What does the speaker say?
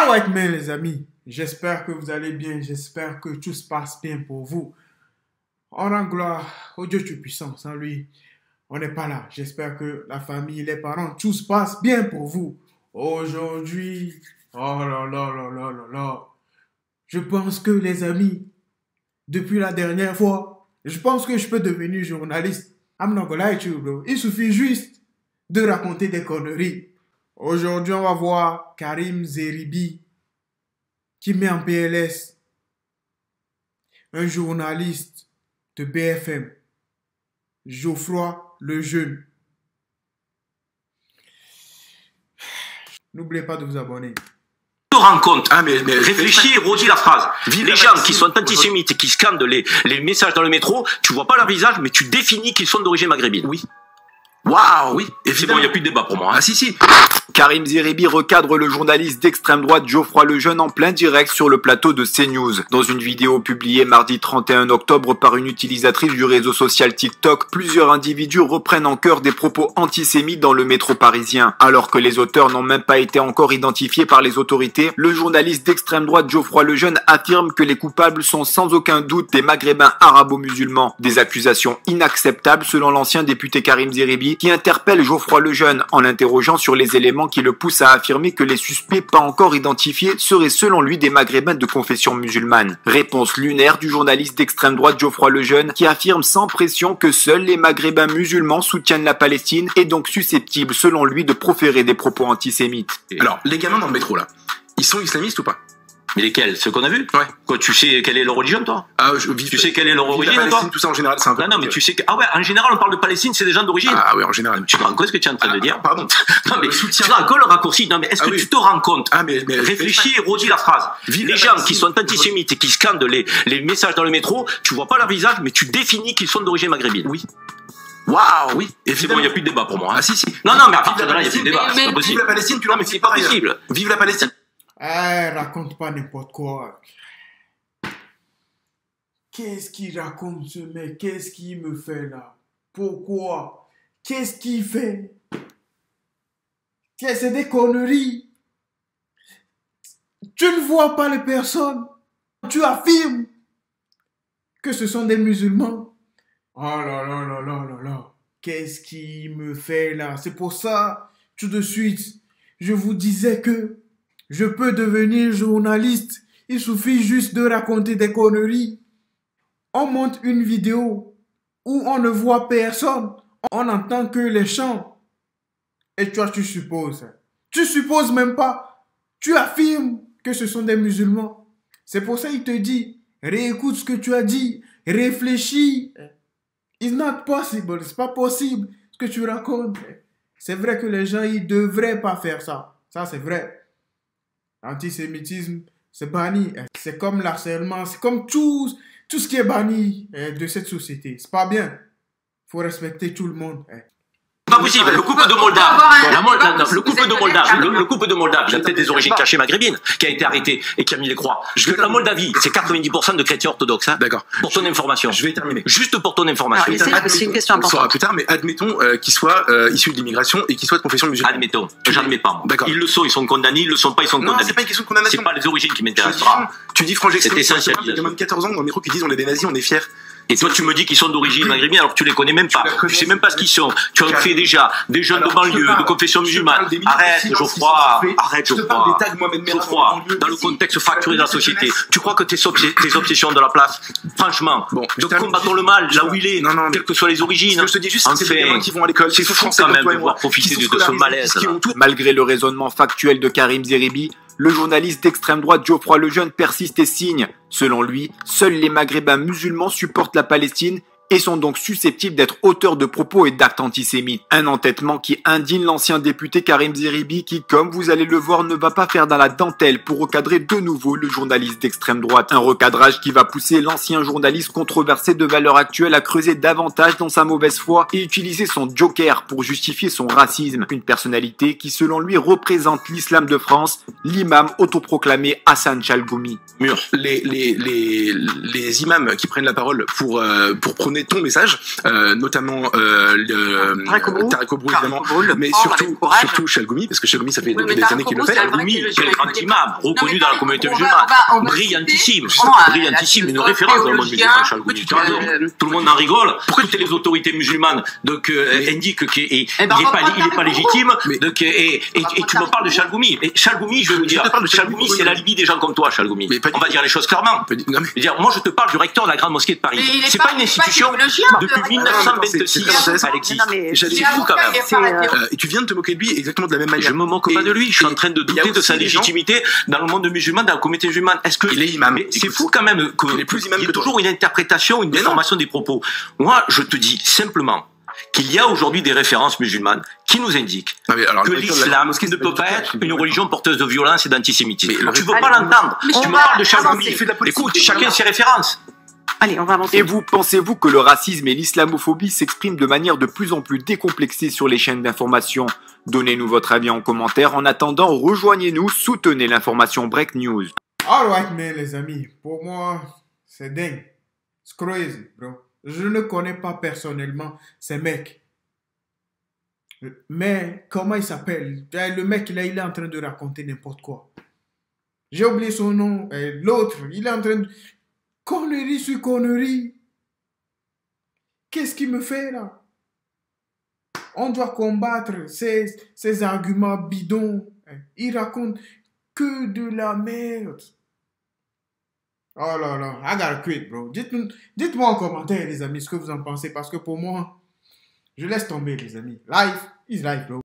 Alright, mais les amis, j'espère que vous allez bien, j'espère que tout se passe bien pour vous. On rend gloire au Dieu Tout-Puissant, sans lui, on n'est pas là. J'espère que la famille, les parents, tout se passe bien pour vous. Aujourd'hui, oh là là là là là là, je pense que les amis, depuis la dernière fois, je pense que je peux devenir journaliste. I'm not gonna lie to you, bro. Il suffit juste de raconter des conneries. Aujourd'hui, on va voir Karim Zeribi qui met en PLS un journaliste de BFM, Geoffroy Lejeune. N'oubliez pas de vous abonner. Rends compte, réfléchis et redis la phrase. Les gens qui sont antisémites et qui scandent les messages dans le métro, tu vois pas leur visage, mais tu définis qu'ils sont d'origine maghrébine. Oui. Waouh, oui. Et c'est bon, il n'y a plus de débat pour moi. Hein. Ah si. Karim Zeribi recadre le journaliste d'extrême droite Geoffroy Lejeune en plein direct sur le plateau de CNews. Dans une vidéo publiée mardi 31 octobre par une utilisatrice du réseau social TikTok, plusieurs individus reprennent en chœur des propos antisémites dans le métro parisien. Alors que les auteurs n'ont même pas été encore identifiés par les autorités, le journaliste d'extrême droite Geoffroy Lejeune affirme que les coupables sont sans aucun doute des maghrébins arabo-musulmans. Des accusations inacceptables selon l'ancien député Karim Zeribi qui interpelle Geoffroy Lejeune en l'interrogeant sur les éléments qui le poussent à affirmer que les suspects pas encore identifiés seraient selon lui des maghrébins de confession musulmane. Réponse lunaire du journaliste d'extrême droite Geoffroy Lejeune qui affirme sans pression que seuls les maghrébins musulmans soutiennent la Palestine et donc susceptibles selon lui de proférer des propos antisémites. Alors, les gamins dans le métro là, ils sont islamistes ou pas? Mais lesquels? Ceux qu'on a vus? Ouais. Quoi, tu sais quelle est leur religion, toi? Tu sais quelle est leur origine, toi? Tout ça en général, c'est un peu. Non, mais tu sais que... Ah ouais, en général, on parle de Palestine, c'est des gens d'origine. Ah ouais, en général. Tu te rends compte ce que tu es en train de dire? Pardon. Non, mais tu te rends compte le raccourci? Non, mais est-ce que tu te rends compte? mais réfléchis et redis la phrase. Les gens qui sont antisémites et qui scandent les messages dans le métro, tu vois pas leur visage, mais tu définis qu'ils sont d'origine maghrébine. Oui. Waouh, oui. Et c'est bon, il n'y a plus de débat pour moi. Hein. Ah si. Non, mais à partir de là, il n'y a plus de débat. C'est pas possible. Vive la Palestine, tu non, mais c'est pas possible. Vive la Palestine. Raconte pas n'importe quoi. Qu'est-ce qu'il raconte ce mec? Qu'est-ce qu'il me fait là? Pourquoi? Qu'est-ce qu'il fait? C'est des conneries. Tu ne vois pas les personnes. Tu affirmes que ce sont des musulmans. Oh là là là là là là. Qu'est-ce qu'il me fait là? C'est pour ça, tout de suite, je vous disais que je peux devenir journaliste. Il suffit juste de raconter des conneries. On monte une vidéo où on ne voit personne. On n'entend que les chants. Et toi, tu supposes. Tu supposes même pas. Tu affirmes que ce sont des musulmans. C'est pour ça qu'il te dit, réécoute ce que tu as dit. Réfléchis. It's not possible. C'est pas possible ce que tu racontes. C'est vrai que les gens, ils devraient pas faire ça. Ça, c'est vrai. L'antisémitisme, c'est banni. C'est comme l'harcèlement. C'est comme tout ce qui est banni de cette société. C'est pas bien. Il faut respecter tout le monde. Pas possible. Le couple de Moldave, le couple de Moldave, il a peut-être des origines cachées maghrébines, qui a été arrêté et qui a mis les croix. La Moldavie, c'est 90% de chrétiens orthodoxes. Hein. D'accord. Pour ton information. Je vais terminer. Juste pour ton information. C'est une question importante. On saura plus tard, mais admettons qu'ils soient issus de l'immigration et qu'ils soient de confession musulmane. Admettons. J'admets pas. Moi. D'accord. Ils le sont, ils sont condamnés. Ils le sont pas, ils sont condamnés. Non, c'est pas une question de condamnation. C'est pas les origines qui m'intéressent. Tu dis franche extrémiste. C'est essentiel. Il y a gamin de 14 ans dans le métro qui disent on est des nazis, on est fiers. Et toi, tu me dis qu'ils sont d'origine maghrébine alors que tu les connais même pas. Tu sais même pas ce qu'ils sont. Tu en fais déjà des jeunes de banlieue, de confession musulmane. Arrête, Geoffroy. Arrête, Geoffroy. Geoffroy, dans le contexte fracturé de la société, tu crois que tes obsessions de la place, franchement, donc combattons le mal là où il est, quelles que soient les origines. Je te dis juste, c'est des gamins qui vont à l'école. C'est fou quand même de voir profiter de ce malaise. Malgré le raisonnement factuel de Karim Zeribi, le journaliste d'extrême droite Geoffroy Lejeune persiste et signe. Selon lui, seuls les maghrébins musulmans supportent la Palestine et sont donc susceptibles d'être auteurs de propos et d'actes antisémites. Un entêtement qui indigne l'ancien député Karim Zeribi qui, comme vous allez le voir, ne va pas faire dans la dentelle pour recadrer de nouveau le journaliste d'extrême droite. Un recadrage qui va pousser l'ancien journaliste controversé de valeur actuelle à creuser davantage dans sa mauvaise foi et utiliser son joker pour justifier son racisme. Une personnalité qui, selon lui, représente l'islam de France, l'imam autoproclamé Hassan Chalgoumi. Les imams qui prennent la parole pour prôner donné ton message, notamment Tarek Obrou évidemment, mais surtout Chalgoumi, parce que Chalgoumi ça fait depuis des années qu'il le fait. Chalgoumi, quel grand imam, reconnu dans la communauté musulmane, brillantissime, brillantissime, une référence dans le monde musulman, Chalgoumi. Tout le monde en rigole. Toutes les autorités musulmanes donc indiquent qu'il n'est pas légitime. Donc et tu me parles de Chalgoumi. Et Chalgoumi, je vais vous dire, Chalgoumi c'est l'alibi des gens comme toi, Chalgoumi. On va dire les choses clairement. Moi je te parle du recteur de la grande mosquée de Paris. C'est pas une institution depuis 1926. Elle existe. C'est fou quand même. Et tu viens de te moquer de lui exactement de la même manière. Je me moque pas de lui. Je suis en train de douter de sa légitimité dans le monde musulman, dans la communauté musulmane. Est-ce que il est imam? C'est fou quand même qu'il y ait toujours une interprétation, une déformation des propos. Moi, je te dis simplement qu'il y a aujourd'hui des références musulmanes qui nous indiquent que l'islam ne peut pas être une religion porteuse de violence et d'antisémitisme. Tu veux pas l'entendre. Tu me parles de Chalgoumi. Écoute, chacun ses références. Allez, on va avancer. Et vous, pensez-vous que le racisme et l'islamophobie s'expriment de manière de plus en plus décomplexée sur les chaînes d'information? Donnez-nous votre avis en commentaire. En attendant, rejoignez-nous, soutenez l'information Break News. Alright, man, les amis. Pour moi, c'est dingue. C'est crazy, bro. Je ne connais pas personnellement ces mecs. Mais comment il s'appelle? Le mec, là, il est en train de raconter n'importe quoi. J'ai oublié son nom. L'autre, il est en train de... Connerie sur connerie. Qu'est-ce qu'il me fait là? On doit combattre ces arguments bidons. Il raconte que de la merde. Oh là là, I gotta quit, bro. Dites-moi en commentaire, les amis, ce que vous en pensez. Parce que pour moi, je laisse tomber, les amis. Life is life, bro.